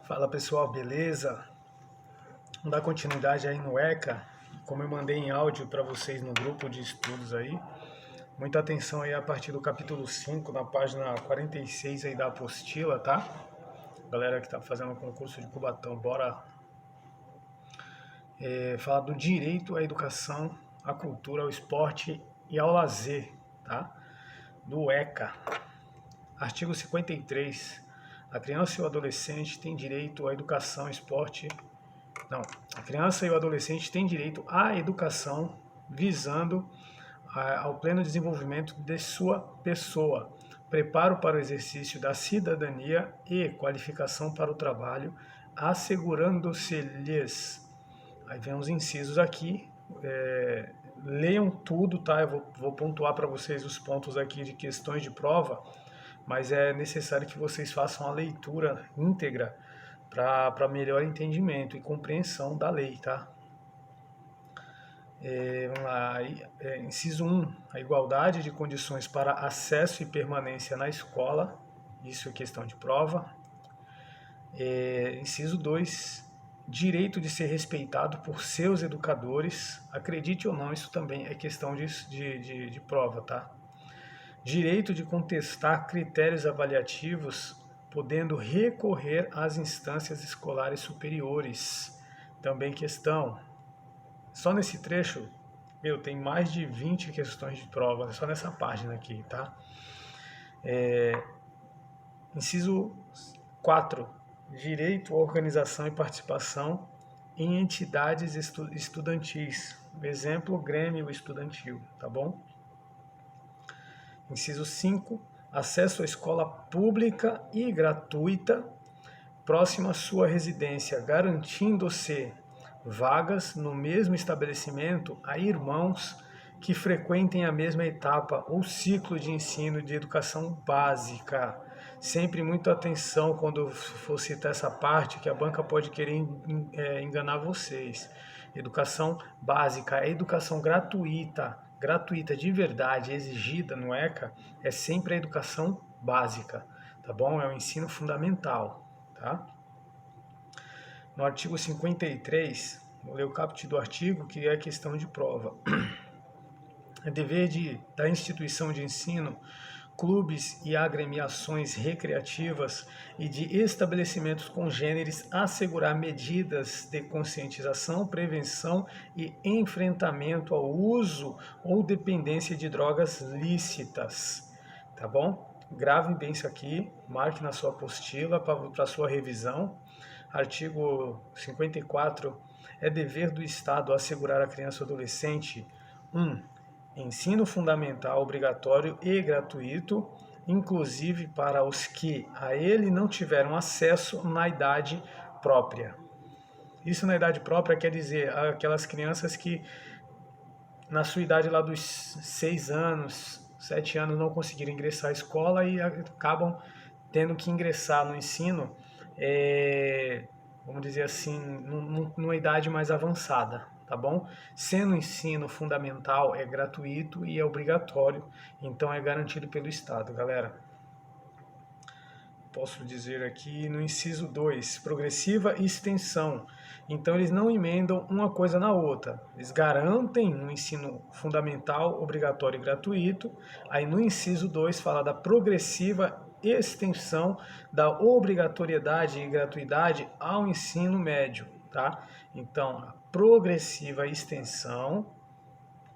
Fala pessoal, beleza? Vamos dar continuidade aí no ECA, como eu mandei em áudio para vocês no grupo de estudos aí. Muita atenção aí a partir do capítulo 5, na página 46 aí da apostila, tá? Galera que tá fazendo o concurso de Cubatão, bora falar do direito à educação, à cultura, ao esporte e ao lazer, tá? Do ECA. Artigo 53. A criança e o adolescente têm direito à educação, esporte. Não, a criança e o adolescente têm direito à educação visando ao pleno desenvolvimento de sua pessoa, preparo para o exercício da cidadania e qualificação para o trabalho, assegurando-se-lhes. Aí vem os incisos aqui, leiam tudo, tá? Eu vou pontuar para vocês os pontos aqui de questões de prova, mas é necessário que vocês façam a leitura íntegra para melhor entendimento e compreensão da lei, tá? Vamos lá, inciso 1, a igualdade de condições para acesso e permanência na escola, isso é questão de prova. Inciso 2, direito de ser respeitado por seus educadores, acredite ou não, isso também é questão de prova, tá? Direito de contestar critérios avaliativos, podendo recorrer às instâncias escolares superiores. Também questão. Só nesse trecho, tem mais de 20 questões de prova, só nessa página aqui, tá? Inciso 4. Direito à organização e participação em entidades estudantis. Exemplo, Grêmio estudantil, tá bom? Inciso 5, acesso à escola pública e gratuita próxima à sua residência, garantindo-se vagas no mesmo estabelecimento a irmãos que frequentem a mesma etapa ou ciclo de ensino de educação básica. Sempre muita atenção quando for citar essa parte, que a banca pode querer enganar vocês. Educação básica, é educação gratuita de verdade, exigida no ECA, é sempre a educação básica, tá bom? É o ensino fundamental, tá? No artigo 53, vou ler o caput do artigo, que é a questão de prova. É dever da instituição de ensino, clubes e agremiações recreativas e de estabelecimentos congêneres assegurar medidas de conscientização, prevenção e enfrentamento ao uso ou dependência de drogas lícitas. Tá bom? Grave bem isso aqui, marque na sua apostila para sua revisão. Artigo 54. É dever do Estado assegurar à criança ou adolescente ensino fundamental obrigatório e gratuito, inclusive para os que a ele não tiveram acesso na idade própria. Isso na idade própria quer dizer aquelas crianças que na sua idade lá dos 6 anos, 7 anos não conseguiram ingressar à escola e acabam tendo que ingressar no ensino, vamos dizer assim, numa idade mais avançada, tá bom? Sendo o ensino fundamental é gratuito e é obrigatório, então é garantido pelo Estado, galera. Posso dizer aqui no inciso 2, progressiva extensão. Então eles não emendam uma coisa na outra, eles garantem um ensino fundamental, obrigatório e gratuito. Aí no inciso 2 fala da progressiva extensão da obrigatoriedade e gratuidade ao ensino médio, tá? Então, a progressiva extensão,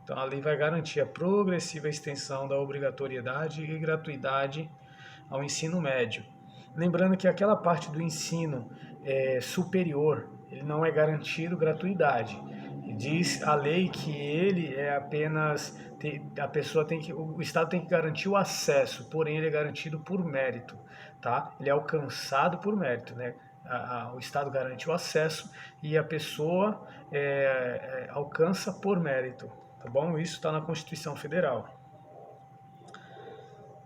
então a lei vai garantir a progressiva extensão da obrigatoriedade e gratuidade ao ensino médio. Lembrando que aquela parte do ensino superior, ele não é garantido gratuidade. Diz a lei que ele é apenas, a pessoa tem que, o Estado tem que garantir o acesso, porém ele é garantido por mérito, tá? Ele é alcançado por mérito, né? O Estado garante o acesso e a pessoa alcança por mérito, tá bom? Isso está na Constituição Federal.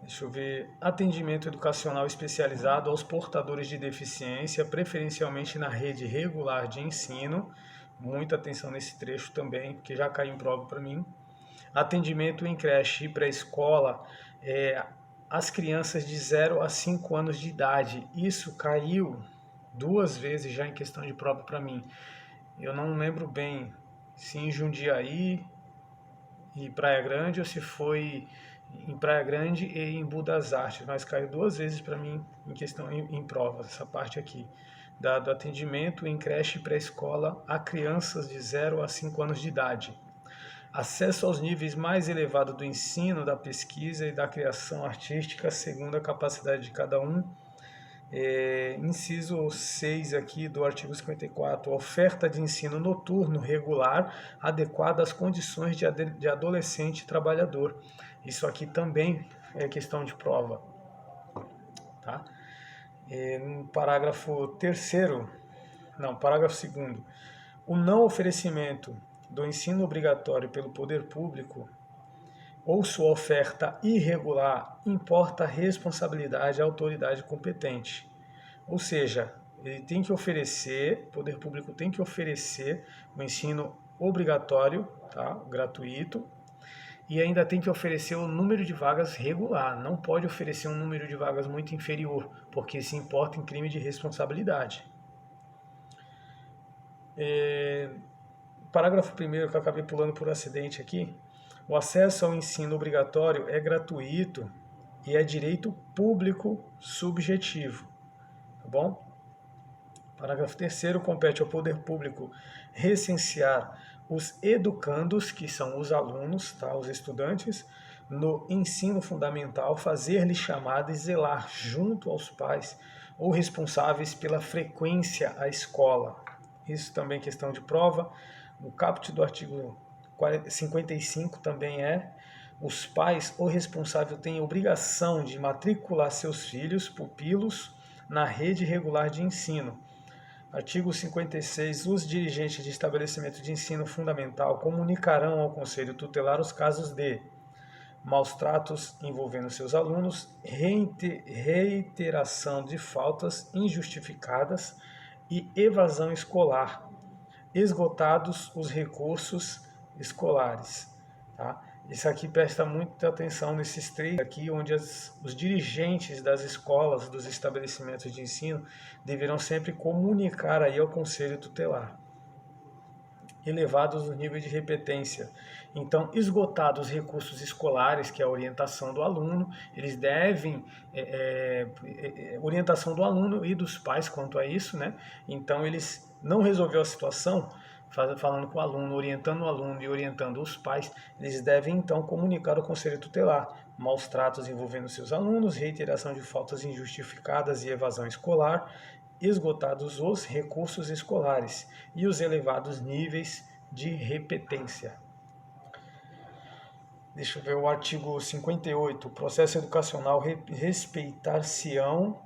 Deixa eu ver. Atendimento educacional especializado aos portadores de deficiência, preferencialmente na rede regular de ensino. Muita atenção nesse trecho também, porque já caiu em prova para mim. Atendimento em creche e pré-escola, as crianças de 0 a 5 anos de idade. Isso caiu 2 vezes já em questão de prova para mim. Eu não lembro bem se em Jundiaí e Praia Grande ou se foi em Praia Grande e em Budas das Artes, mas caiu 2 vezes para mim em questão em provas, essa parte aqui. Do atendimento em creche e pré-escola a crianças de 0 a 5 anos de idade. Acesso aos níveis mais elevados do ensino, da pesquisa e da criação artística, segundo a capacidade de cada um. Inciso 6 aqui do artigo 54, oferta de ensino noturno regular adequada às condições de adolescente trabalhador. Isso aqui também é questão de prova. Tá? No parágrafo 2º, o não oferecimento do ensino obrigatório pelo poder público ou sua oferta irregular importa a responsabilidade à autoridade competente. Ou seja, ele tem que oferecer, o poder público tem que oferecer o ensino obrigatório, tá? Gratuito, e ainda tem que oferecer o número de vagas regular. Não pode oferecer um número de vagas muito inferior, porque isso importa em crime de responsabilidade. Parágrafo 1º, que eu acabei pulando por acidente aqui. O acesso ao ensino obrigatório é gratuito e é direito público subjetivo. Tá bom? Parágrafo 3º, compete ao poder público recensear os educandos, que são os alunos, tá? Os estudantes, no ensino fundamental, fazer-lhes chamada e zelar junto aos pais ou responsáveis pela frequência à escola. Isso também é questão de prova. O caput do artigo 55 também os pais ou responsável têm obrigação de matricular seus filhos, pupilos, na rede regular de ensino. Artigo 56. Os dirigentes de estabelecimento de ensino fundamental comunicarão ao Conselho Tutelar os casos de maus tratos envolvendo seus alunos, reiteração de faltas injustificadas e evasão escolar, esgotados os recursos escolares. Tá? Isso aqui presta muita atenção nesses 3 aqui, onde os dirigentes das escolas, dos estabelecimentos de ensino, deverão sempre comunicar aí ao Conselho Tutelar. Elevados os níveis de repetência. Então, esgotados os recursos escolares, que é a orientação do aluno, eles devem, orientação do aluno e dos pais quanto a isso, né? Então, eles não resolveu a situação, falando com o aluno, orientando o aluno e orientando os pais, eles devem então comunicar ao Conselho Tutelar maus tratos envolvendo seus alunos, reiteração de faltas injustificadas e evasão escolar, esgotados os recursos escolares e os elevados níveis de repetência. Deixa eu ver o artigo 58. O processo educacional respeitar-se-ão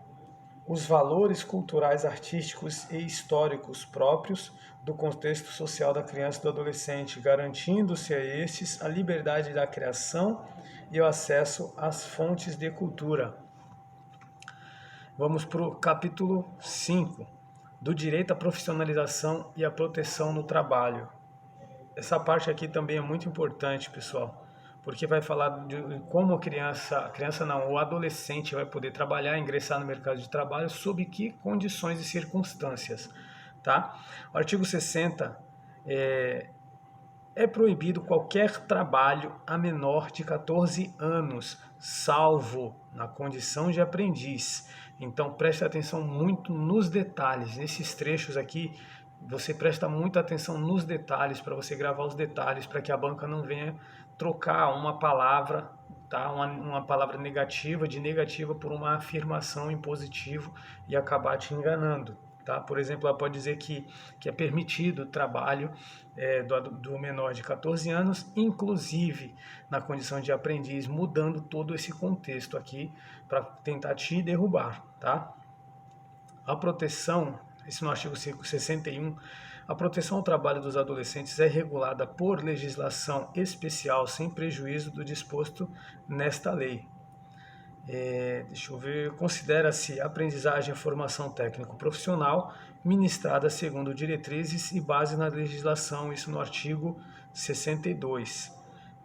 os valores culturais, artísticos e históricos próprios do contexto social da criança e do adolescente, garantindo-se a estes a liberdade da criação e o acesso às fontes de cultura. Vamos para o capítulo 5, do direito à profissionalização e à proteção no trabalho. Essa parte aqui também é muito importante, pessoal, porque vai falar de como o adolescente vai poder trabalhar, ingressar no mercado de trabalho, sob que condições e circunstâncias. Tá? O artigo 60 é proibido qualquer trabalho a menor de 14 anos, salvo na condição de aprendiz. Então preste atenção muito nos detalhes. Nesses trechos aqui, você presta muita atenção nos detalhes, para você gravar os detalhes, para que a banca não venha trocar uma palavra, tá? uma palavra negativa, de negativa, por uma afirmação em positivo e acabar te enganando. Tá? Por exemplo, ela pode dizer que é permitido o trabalho do menor de 14 anos, inclusive na condição de aprendiz, mudando todo esse contexto aqui para tentar te derrubar. Tá? A proteção, isso no artigo 61, a proteção ao trabalho dos adolescentes é regulada por legislação especial, sem prejuízo do disposto nesta lei. Deixa eu ver, considera-se aprendizagem e formação técnico-profissional ministrada segundo diretrizes e base na legislação, isso no artigo 62.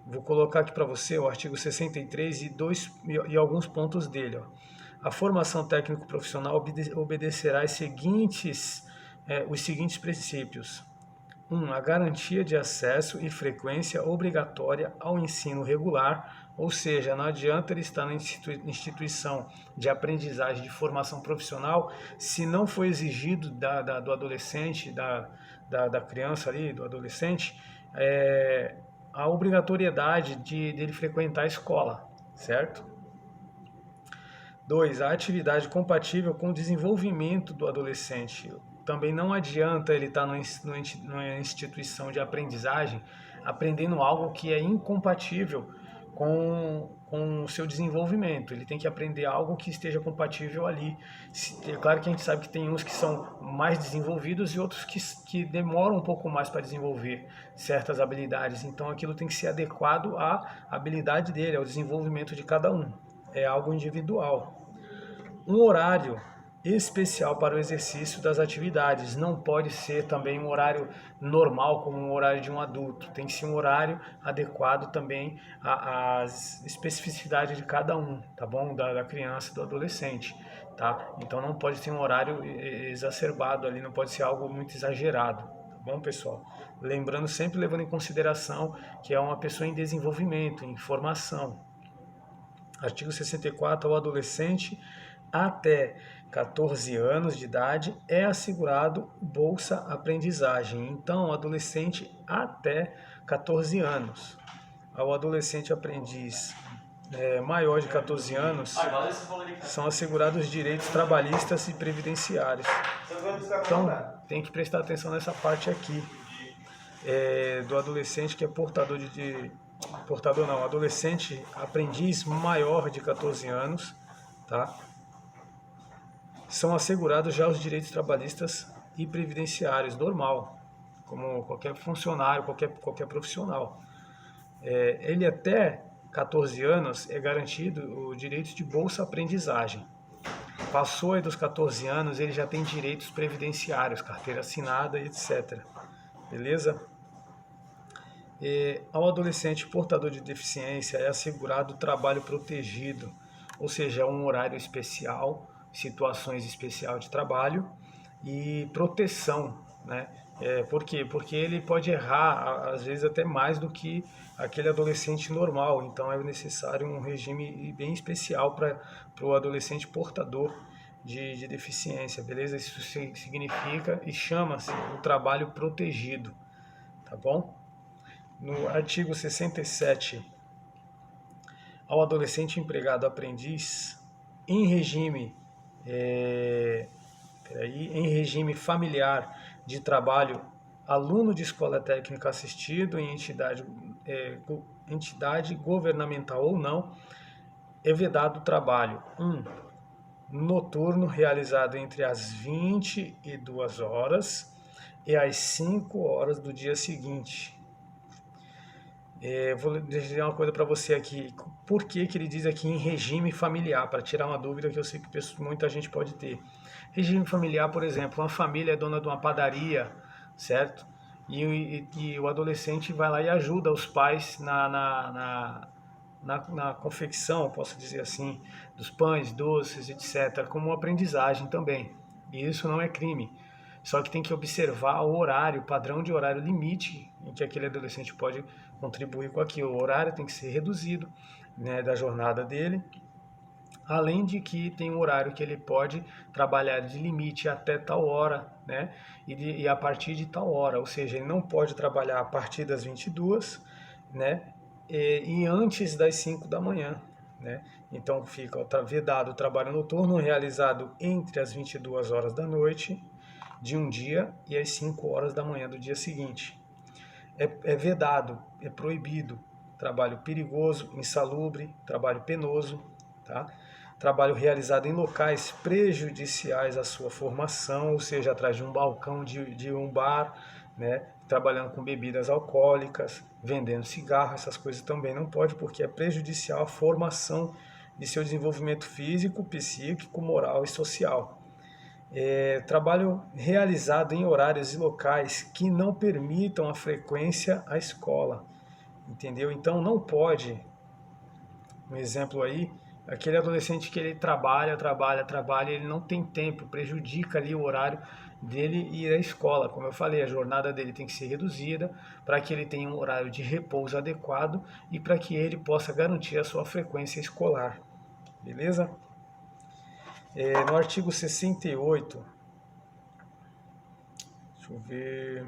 Vou colocar aqui para você o artigo 63 e alguns pontos dele. Ó. A formação técnico-profissional obedecerá os seguintes princípios. 1. A garantia de acesso e frequência obrigatória ao ensino regular, ou seja, não adianta ele estar na instituição de aprendizagem de formação profissional se não for exigido do adolescente, da criança ali, do adolescente, a obrigatoriedade dele frequentar a escola, certo? 2. A atividade compatível com o desenvolvimento do adolescente. Também não adianta ele estar numa instituição de aprendizagem aprendendo algo que é incompatível com o seu desenvolvimento. Ele tem que aprender algo que esteja compatível ali. É claro que a gente sabe que tem uns que são mais desenvolvidos e outros que demoram um pouco mais para desenvolver certas habilidades. Então aquilo tem que ser adequado à habilidade dele, ao desenvolvimento de cada um. É algo individual. Um horário especial para o exercício das atividades. Não pode ser também um horário normal, como um horário de um adulto. Tem que ser um horário adequado também às especificidades de cada um, tá bom? Da criança e do adolescente, tá? Então não pode ter um horário exacerbado ali, não pode ser algo muito exagerado, tá bom, pessoal? Lembrando, sempre levando em consideração que é uma pessoa em desenvolvimento, em formação. Artigo 64, ao adolescente até 14 anos de idade é assegurado bolsa aprendizagem. Então, adolescente até 14 anos. Ao adolescente aprendiz maior de 14 anos, são assegurados direitos trabalhistas e previdenciários. Então, tem que prestar atenção nessa parte aqui, do adolescente que é adolescente aprendiz maior de 14 anos, tá? São assegurados já os direitos trabalhistas e previdenciários, normal, como qualquer funcionário, qualquer profissional. Ele até 14 anos é garantido o direito de bolsa aprendizagem. Passou aí dos 14 anos, ele já tem direitos previdenciários, carteira assinada, etc. Beleza? Ao adolescente portador de deficiência é assegurado trabalho protegido, ou seja, é um horário especial, situações especiais de trabalho e proteção, né? Por quê? Porque ele pode errar, às vezes até mais do que aquele adolescente normal, então é necessário um regime bem especial para o adolescente portador de deficiência, beleza? Isso significa e chama-se o trabalho protegido, tá bom? No artigo 67, ao adolescente empregado aprendiz em regime em regime familiar de trabalho, aluno de escola técnica assistido em entidade governamental ou não, é vedado o trabalho. 1. Noturno, realizado entre as 22 horas e as 5 horas do dia seguinte. Vou dizer uma coisa para você aqui. Por que ele diz aqui em regime familiar? Para tirar uma dúvida que eu sei que muita gente pode ter. Regime familiar, por exemplo, uma família é dona de uma padaria, certo? E o adolescente vai lá e ajuda os pais na confecção, posso dizer assim, dos pães, doces, etc., como uma aprendizagem também. E isso não é crime. Só que tem que observar o horário, o padrão de horário limite em que aquele adolescente pode contribuir com aquilo. O horário tem que ser reduzido, né, da jornada dele, além de que tem um horário que ele pode trabalhar de limite até tal hora, né, e a partir de tal hora, ou seja, ele não pode trabalhar a partir das 22, né, e antes das 5 da manhã, né? Então fica vedado o trabalho noturno realizado entre as 22 horas da noite de um dia e as 5 horas da manhã do dia seguinte. É vedado, é proibido trabalho perigoso, insalubre, trabalho penoso, tá? Trabalho realizado em locais prejudiciais à sua formação, ou seja, atrás de um balcão de um bar, né? Trabalhando com bebidas alcoólicas, vendendo cigarro, essas coisas também não pode, porque é prejudicial à formação de seu desenvolvimento físico, psíquico, moral e social. Trabalho realizado em horários e locais que não permitam a frequência à escola, entendeu? Então não pode, um exemplo aí, aquele adolescente que ele trabalha, ele não tem tempo, prejudica ali o horário dele ir à escola. Como eu falei, a jornada dele tem que ser reduzida para que ele tenha um horário de repouso adequado e para que ele possa garantir a sua frequência escolar. Beleza? No artigo 68, deixa eu ver,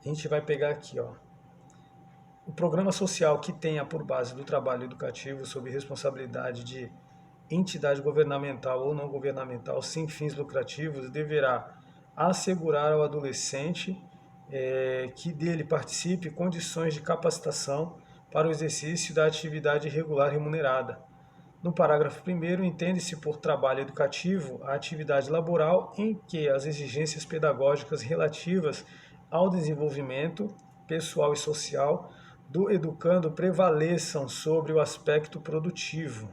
a gente vai pegar aqui, ó. O programa social que tenha por base do trabalho educativo sob responsabilidade de entidade governamental ou não governamental sem fins lucrativos deverá assegurar ao adolescente que dele participe condições de capacitação para o exercício da atividade regular remunerada. No parágrafo 1º, entende-se por trabalho educativo a atividade laboral em que as exigências pedagógicas relativas ao desenvolvimento pessoal e social do educando prevaleçam sobre o aspecto produtivo.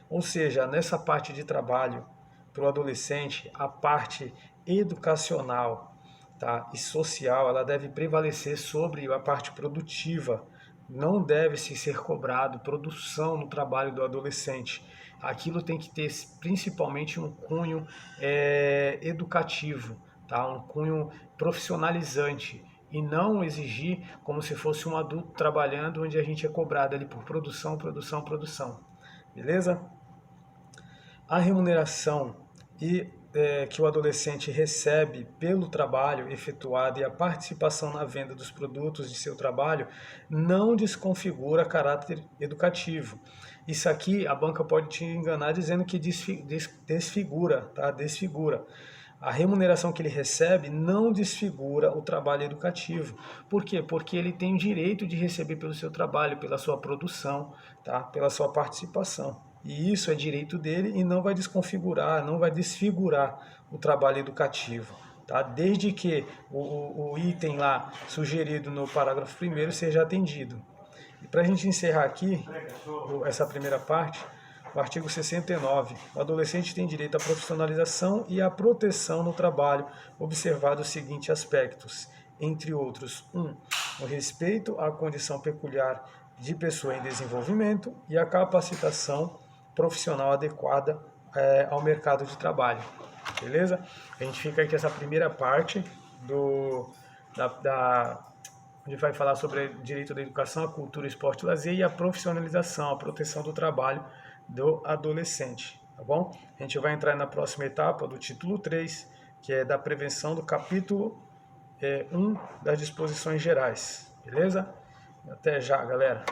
Ou seja, nessa parte de trabalho para o adolescente, a parte educacional, tá, e social, ela deve prevalecer sobre a parte produtiva. Não deve se ser cobrado produção no trabalho do adolescente. Aquilo tem que ter principalmente um cunho educativo, tá, um cunho profissionalizante, e não exigir como se fosse um adulto trabalhando, onde a gente é cobrado ali por produção, produção, produção. Beleza? A remuneração que o adolescente recebe pelo trabalho efetuado e a participação na venda dos produtos de seu trabalho não desconfigura caráter educativo. Isso aqui a banca pode te enganar dizendo que desfigura, tá? Desfigura. A remuneração que ele recebe não desfigura o trabalho educativo. Por quê? Porque ele tem o direito de receber pelo seu trabalho, pela sua produção, tá? Pela sua participação. E isso é direito dele e não vai desconfigurar, não vai desfigurar o trabalho educativo. Tá? Desde que o item lá sugerido no parágrafo 1º seja atendido. E para a gente encerrar aqui essa primeira parte, o artigo 69, o adolescente tem direito à profissionalização e à proteção no trabalho, observados os seguintes aspectos, entre outros: 1. O respeito à condição peculiar de pessoa em desenvolvimento e a capacitação profissional adequada ao mercado de trabalho. Beleza? A gente fica aqui essa primeira parte onde vai falar sobre o direito da educação, a cultura, esporte e lazer e a profissionalização, a proteção do trabalho do adolescente, tá bom? A gente vai entrar na próxima etapa do título 3, que é da prevenção, do capítulo 1 das disposições gerais, beleza? Até já, galera!